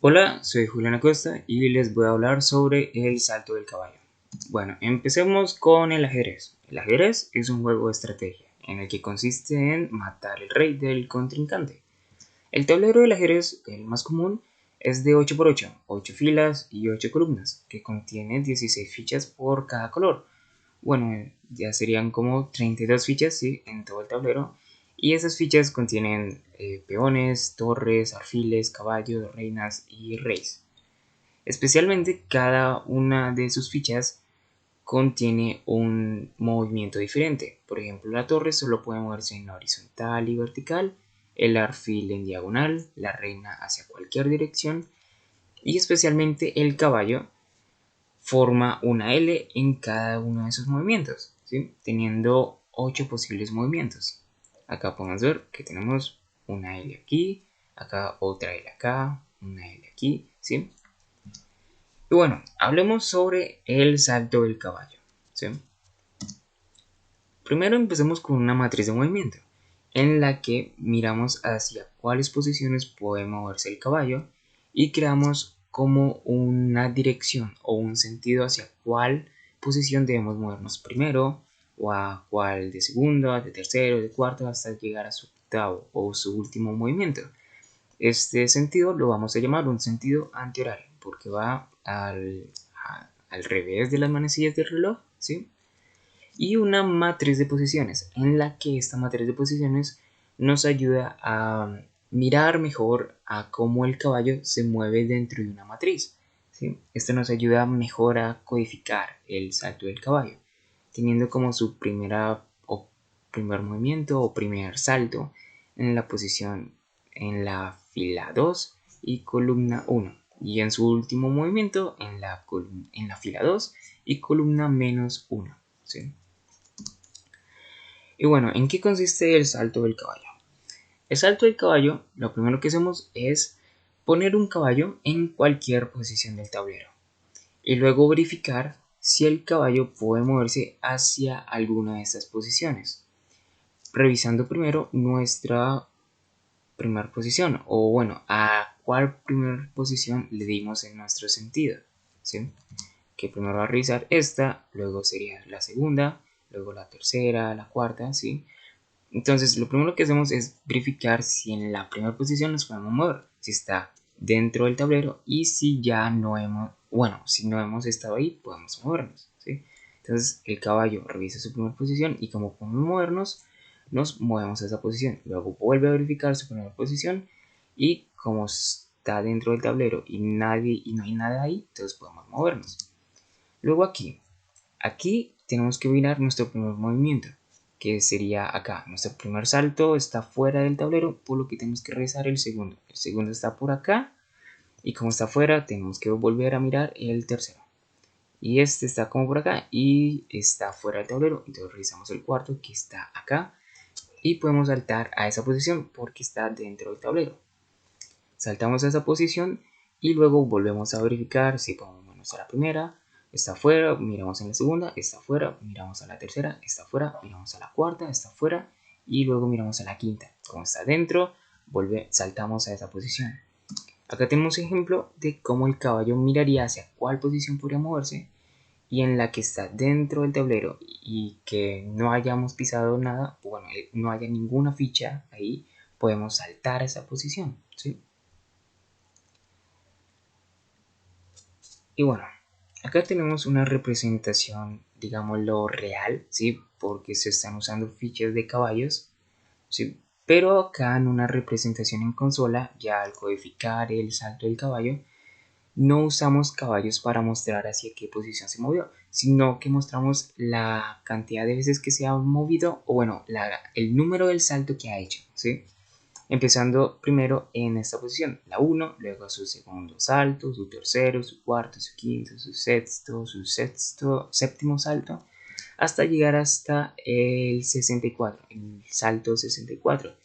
Hola, soy Julián Acosta y les voy a hablar sobre el salto del caballo. Bueno, empecemos con el ajedrez. El ajedrez es un juego de estrategia en el que consiste en matar el rey del contrincante. El tablero del ajedrez, el más común, es de 8×8, 8 filas y 8 columnas, que contiene 16 fichas por cada color. Bueno, ya serían como 32 fichas, sí, en todo el tablero. Y esas fichas contienen peones, torres, alfiles, caballos, reinas y reyes. Especialmente cada una de sus fichas contiene un movimiento diferente. Por ejemplo, la torre solo puede moverse en horizontal y vertical, el alfil en diagonal, la reina hacia cualquier dirección y especialmente el caballo forma una L en cada uno de sus movimientos, ¿sí? Teniendo 8 posibles movimientos. Acá podemos ver que tenemos una L aquí, acá otra L acá, una L aquí, ¿sí? Y bueno, hablemos sobre el salto del caballo, ¿sí? Primero empecemos con una matriz de movimiento, en la que miramos hacia cuáles posiciones puede moverse el caballo y creamos como una dirección o un sentido hacia cuál posición debemos movernos primero, o a cuál de segundo, de tercero, de cuarto, hasta llegar a su octavo o su último movimiento. Este sentido lo vamos a llamar un sentido antihorario, porque va al revés de las manecillas del reloj, ¿sí? Y una matriz de posiciones, en la que esta matriz de posiciones nos ayuda a mirar mejor a cómo el caballo se mueve dentro de una matriz, ¿sí? Esto nos ayuda mejor a codificar el salto del caballo, teniendo como su primer movimiento o primer salto en la posición en la fila 2 y columna 1, y en su último movimiento en la fila 2 y columna -1, ¿sí? Y bueno, ¿en qué consiste el salto del caballo? El salto del caballo, lo primero que hacemos es poner un caballo en cualquier posición del tablero y luego verificar si el caballo puede moverse hacia alguna de estas posiciones, revisando primero nuestra primera posición, o bueno, a cuál primera posición le dimos en nuestro sentido, ¿sí? Que primero va a revisar esta, luego sería la segunda, luego la tercera, la cuarta, ¿sí? Entonces, lo primero que hacemos es verificar si en la primera posición nos podemos mover, si está dentro del tablero y si ya no hemos, bueno, si no hemos estado ahí, podemos movernos, ¿sí? Entonces, el caballo revisa su primera posición y como podemos movernos, nos movemos a esa posición. Luego vuelve a verificar su primera posición y como está dentro del tablero y no hay nada ahí, entonces podemos movernos. Luego aquí tenemos que mirar nuestro primer movimiento, que sería acá. Nuestro primer salto está fuera del tablero, por lo que tenemos que revisar el segundo. El segundo está por acá y como está fuera, tenemos que volver a mirar el tercero. Y este está como por acá y está fuera del tablero, entonces revisamos el cuarto que está acá y podemos saltar a esa posición porque está dentro del tablero. Saltamos a esa posición y luego volvemos a verificar si podemos movernos a la primera, está afuera, miramos en la segunda, está afuera, miramos a la tercera, está afuera, miramos a la cuarta, está afuera y luego miramos a la quinta. Como está dentro, saltamos a esa posición. Acá tenemos un ejemplo de cómo el caballo miraría hacia cuál posición podría moverse y en la que está dentro del tablero y que no hayamos pisado nada, bueno, no haya ninguna ficha ahí, podemos saltar a esa posición, ¿sí? Y bueno, acá tenemos una representación, digámoslo, real, ¿sí? Porque se están usando fichas de caballos, ¿sí? Pero acá en una representación en consola, ya al codificar el salto del caballo, no usamos caballos para mostrar hacia qué posición se movió, sino que mostramos la cantidad de veces que se ha movido, o bueno, el número del salto que ha hecho, ¿sí? Empezando primero en esta posición, la 1, luego su segundo salto, su tercero, su cuarto, su quinto, su sexto, séptimo salto, hasta llegar hasta el 64, el salto 64,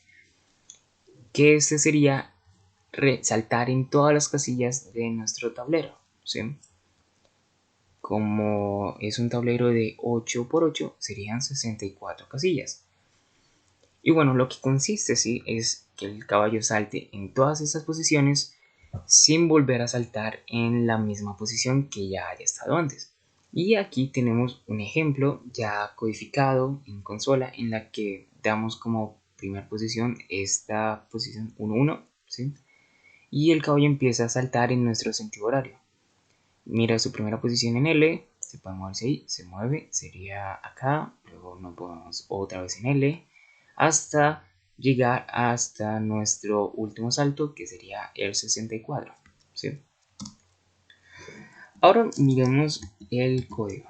que este sería saltar en todas las casillas de nuestro tablero, ¿sí? Como es un tablero de 8×8, serían 64 casillas. Y bueno, lo que consiste, ¿sí? Es que el caballo salte en todas estas posiciones sin volver a saltar en la misma posición que ya haya estado antes. Y aquí tenemos un ejemplo ya codificado en consola en la que damos como primera posición esta posición 1, 1, ¿sí? Y el caballo empieza a saltar en nuestro sentido horario. Mira su primera posición en L, se puede moverse ahí, se mueve, sería acá, luego nos movemos otra vez en L, hasta llegar hasta nuestro último salto, que sería el 64, ¿sí? Ahora miremos el código,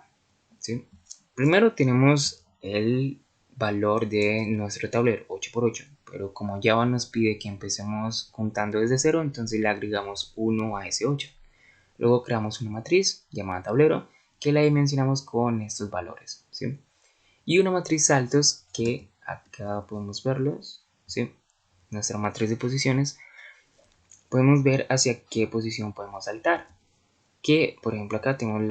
¿sí? Primero tenemos el valor de nuestro tablero, 8×8, pero como Java nos pide que empecemos contando desde 0, entonces le agregamos 1 a ese 8. Luego creamos una matriz llamada tablero que la dimensionamos con estos valores, ¿sí? Y una matriz saltos que acá podemos verlos, ¿sí? Nuestra matriz de posiciones, podemos ver hacia qué posición podemos saltar. Que por ejemplo acá tenemos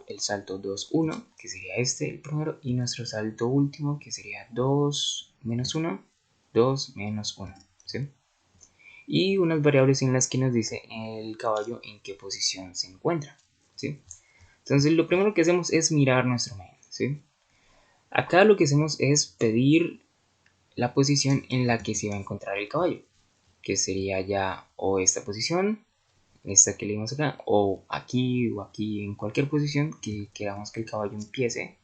el salto 2, 1, que sería este, el primero, y nuestro salto último, que sería 2, menos 1, 2, menos 1, ¿sí? Y unas variables en las que nos dice el caballo en qué posición se encuentra, ¿sí? Entonces lo primero que hacemos es mirar nuestro main, ¿sí? Acá lo que hacemos es pedir la posición en la que se va a encontrar el caballo, que sería ya o esta posición, esta que le dimos acá, o aquí, en cualquier posición que queramos que el caballo empiece.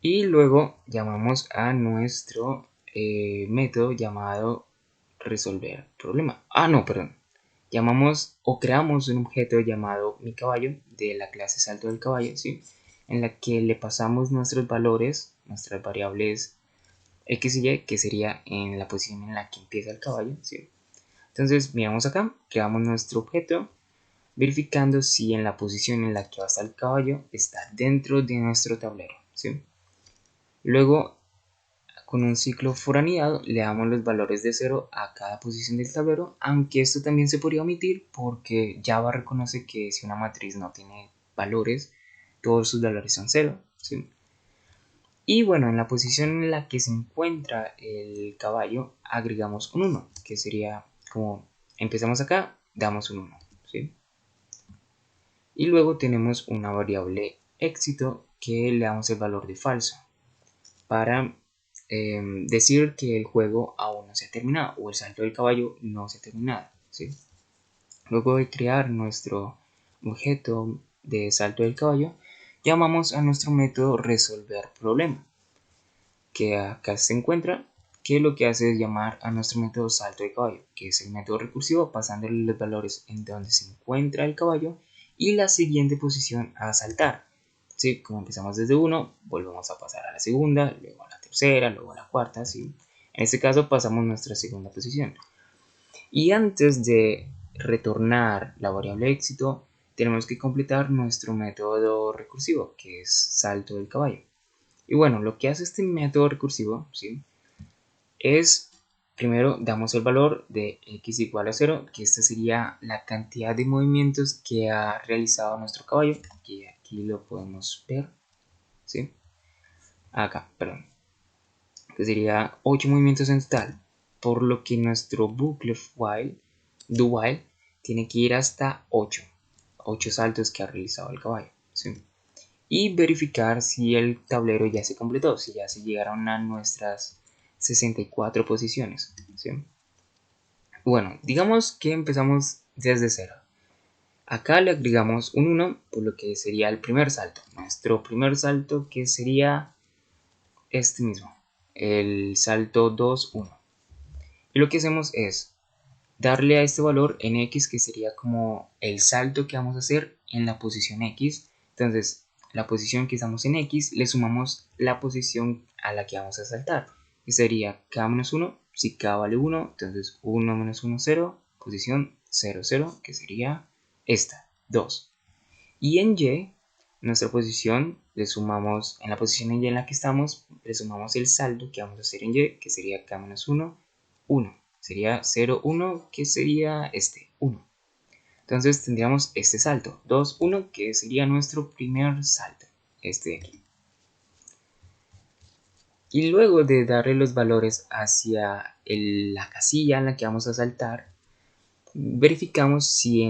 Y luego llamamos a nuestro método llamado resolver problema. No, perdón. Llamamos o creamos un objeto llamado mi caballo de la clase salto del caballo, ¿sí? En la que le pasamos nuestros valores, nuestras variables x y y, que sería en la posición en la que empieza el caballo, ¿sí? Entonces miramos acá, creamos nuestro objeto, verificando si en la posición en la que va a estar el caballo está dentro de nuestro tablero, ¿sí? Luego, con un ciclo for anidados, le damos los valores de 0 a cada posición del tablero, aunque esto también se podría omitir porque Java reconoce que si una matriz no tiene valores, todos sus valores son 0, ¿sí? Y bueno, en la posición en la que se encuentra el caballo, agregamos un 1, que sería como empezamos acá, damos un 1, ¿sí? Y luego tenemos una variable éxito que le damos el valor de falso para decir que el juego aún no se ha terminado o el salto del caballo no se ha terminado, ¿sí? Luego de crear nuestro objeto de salto del caballo, llamamos a nuestro método resolver problema, que acá se encuentra, que lo que hace es llamar a nuestro método salto de caballo, que es el método recursivo, pasándole los valores en donde se encuentra el caballo y la siguiente posición a saltar. ¿Sí? Como empezamos desde 1, volvemos a pasar a la segunda, luego a la tercera, luego a la cuarta, ¿sí? En este caso pasamos nuestra segunda posición. Y antes de retornar la variable éxito, tenemos que completar nuestro método recursivo, que es salto del caballo. Y bueno, lo que hace este método recursivo, ¿sí? Es, primero damos el valor de x igual a 0, que esta sería la cantidad de movimientos que ha realizado nuestro caballo, que aquí lo podemos ver, ¿sí? Acá, perdón, que sería 8 movimientos en total, por lo que nuestro bucle do while tiene que ir hasta 8 saltos que ha realizado el caballo, ¿sí? Y verificar si el tablero ya se completó, si ya se llegaron a nuestras 64 posiciones, ¿sí? Bueno, digamos que empezamos desde 0. Acá le agregamos un 1, por lo que sería el primer salto. Nuestro primer salto, que sería este mismo, el salto 2, 1. Y lo que hacemos es darle a este valor en x, que sería como el salto que vamos a hacer en la posición x. Entonces, la posición que estamos en x, le sumamos la posición a la que vamos a saltar, que sería k-1. Si k vale 1, entonces 1 menos 1, 0, posición 0, 0, que sería esta, 2. Y en y, nuestra posición, le sumamos, en la posición en y en la que estamos, le sumamos el salto que vamos a hacer en y, que sería k-1, 1. Sería 0, 1, que sería este, 1. Entonces tendríamos este salto, 2, 1, que sería nuestro primer salto, este de aquí. Y luego de darle los valores hacia la casilla en la que vamos a saltar, verificamos si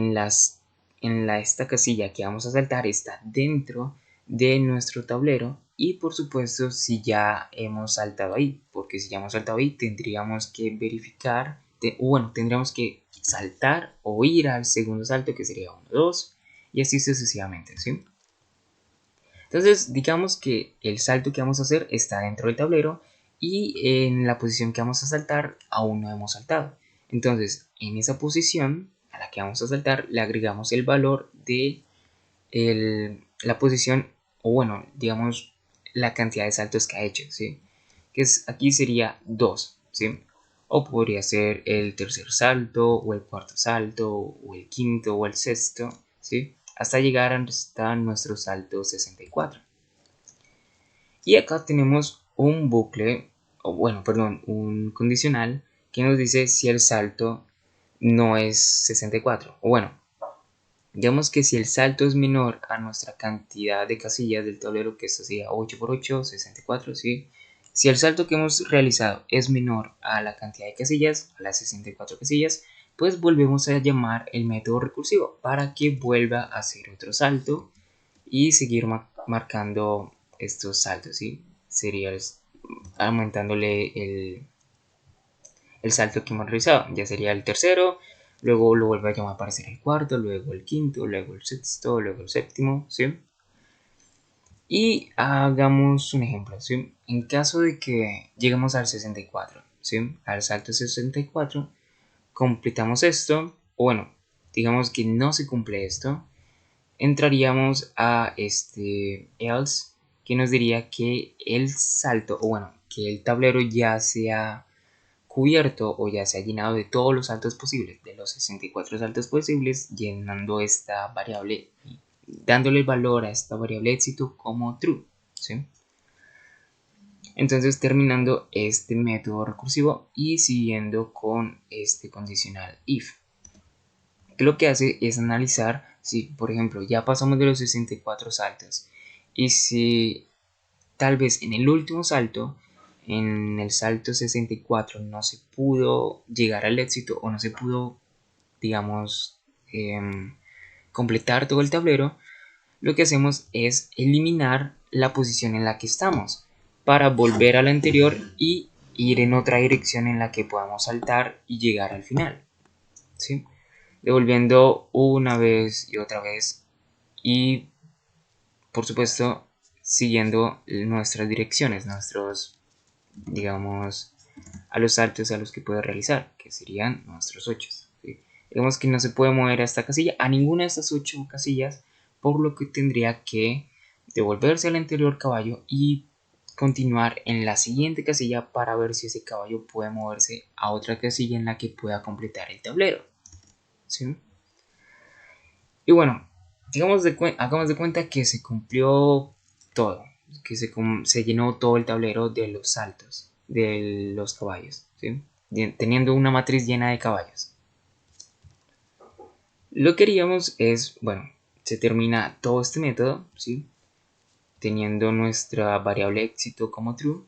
esta casilla que vamos a saltar está dentro de nuestro tablero y por supuesto si ya hemos saltado ahí, porque si ya hemos saltado ahí tendríamos que verificar, tendríamos que saltar o ir al segundo salto que sería 1, 2 y así sucesivamente, ¿sí? Entonces digamos que el salto que vamos a hacer está dentro del tablero y en la posición que vamos a saltar aún no hemos saltado. Entonces en esa posición a la que vamos a saltar le agregamos el valor de la posición o bueno, digamos la cantidad de saltos que ha hecho, ¿sí? Que aquí sería 2, ¿sí? O podría ser el tercer salto o el cuarto salto o el quinto o el sexto, ¿sí? Hasta llegar hasta nuestro salto 64. Y acá tenemos un bucle, o bueno, perdón, un condicional que nos dice si el salto no es 64. O bueno, digamos que si el salto es menor a nuestra cantidad de casillas del tablero, que esto sería 8 por 8, 64, ¿sí? Si el salto que hemos realizado es menor a la cantidad de casillas, a las 64 casillas, pues volvemos a llamar el método recursivo para que vuelva a hacer otro salto y seguir marcando estos saltos, ¿sí? Sería aumentándole el salto que hemos realizado. Ya sería el tercero, luego lo vuelve a llamar para ser el cuarto, luego el quinto, luego el sexto, luego el séptimo, ¿sí? Y hagamos un ejemplo, ¿sí? En caso de que lleguemos al 64, ¿sí? Al salto 64, completamos esto, o bueno, digamos que no se cumple esto, entraríamos a este else que nos diría que el salto, o bueno, que el tablero ya se ha cubierto o ya se ha llenado de todos los saltos posibles, de los 64 saltos posibles, llenando esta variable y dándole el valor a esta variable éxito como true, ¿sí? Entonces terminando este método recursivo y siguiendo con este condicional if, que lo que hace es analizar si, por ejemplo, ya pasamos de los 64 saltos y si tal vez en el último salto, en el salto 64, no se pudo llegar al éxito o no se pudo, digamos, completar todo el tablero, lo que hacemos es eliminar la posición en la que estamos para volver a la anterior y ir en otra dirección en la que podamos saltar y llegar al final, ¿sí? Devolviendo una vez y otra vez y por supuesto siguiendo nuestras direcciones, nuestros, digamos, a los saltos a los que puede realizar, que serían nuestros 8, ¿sí? Digamos que no se puede mover a esta casilla, a ninguna de estas 8 casillas, por lo que tendría que devolverse al anterior caballo y continuar en la siguiente casilla para ver si ese caballo puede moverse a otra casilla en la que pueda completar el tablero, ¿sí? Y bueno, hagamos de cuenta que se cumplió todo, que se llenó todo el tablero de los saltos de los caballos, ¿sí? Teniendo una matriz llena de caballos. Lo que haríamos es, bueno, se termina todo este método, ¿sí? Teniendo nuestra variable éxito como true,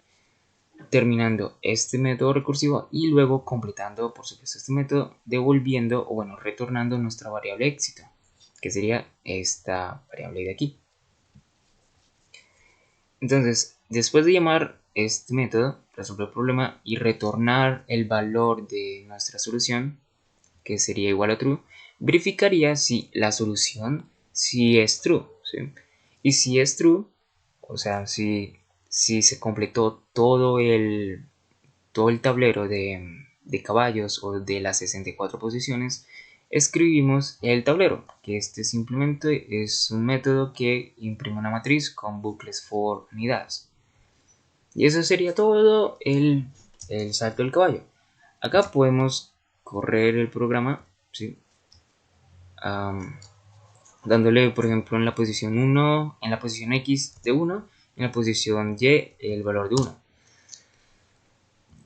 terminando este método recursivo y luego completando, por supuesto, este método, devolviendo o bueno, retornando nuestra variable éxito, que sería esta variable de aquí. Entonces, después de llamar este método, resolver el problema y retornar el valor de nuestra solución, que sería igual a true, verificaría si la solución sí es true, ¿sí? Y si es true, o sea, si se completó todo el tablero de caballos o de las 64 posiciones, escribimos el tablero, que este simplemente es un método que imprime una matriz con bucles for unidades. Y eso sería todo el salto del caballo. Acá podemos correr el programa, ¿sí? Dándole, por ejemplo, en la posición 1, en la posición X de 1, en la posición Y el valor de 1.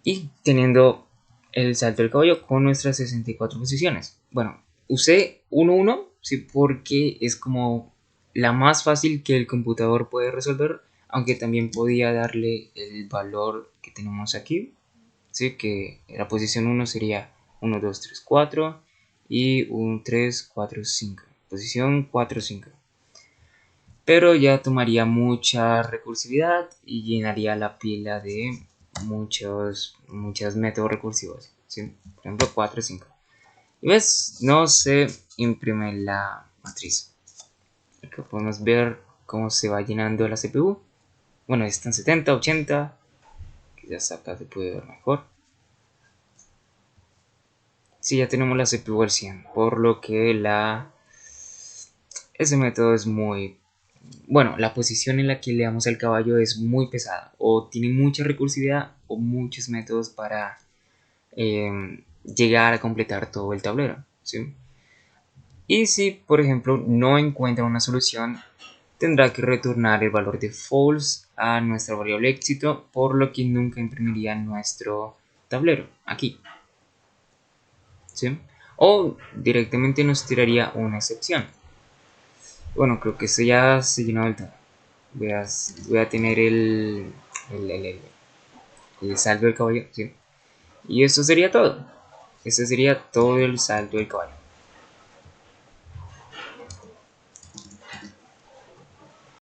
Y teniendo el salto del caballo con nuestras 64 posiciones. Bueno, usé 1-1, sí, porque es como la más fácil que el computador puede resolver, aunque también podía darle el valor que tenemos aquí, ¿sí? Que la posición 1 sería 1, 2, 3, 4 y un 3, 4, 5. Posición 4, 5. Pero ya tomaría mucha recursividad y llenaría la pila de muchos métodos recursivos, ¿sí? Por ejemplo 4, 5. Y ves, no se imprime la matriz. Acá podemos ver cómo se va llenando la CPU. Bueno, están 70, 80. Quizás acá se puede ver mejor. Sí, ya tenemos la CPU al 100, por lo que ese método es muy... Bueno, la posición en la que le damos al caballo es muy pesada, o tiene mucha recursividad o muchos métodos para llegar a completar todo el tablero, ¿sí? Y si, por ejemplo, no encuentra una solución, tendrá que retornar el valor de false a nuestra variable éxito, por lo que nunca imprimiría nuestro tablero aquí, ¿sí? O directamente nos tiraría una excepción. Bueno, creo que esto ya se llenó del todo. Voy a tener el salto del caballo, ¿sí? Y eso sería todo. Eso sería todo el salto del caballo.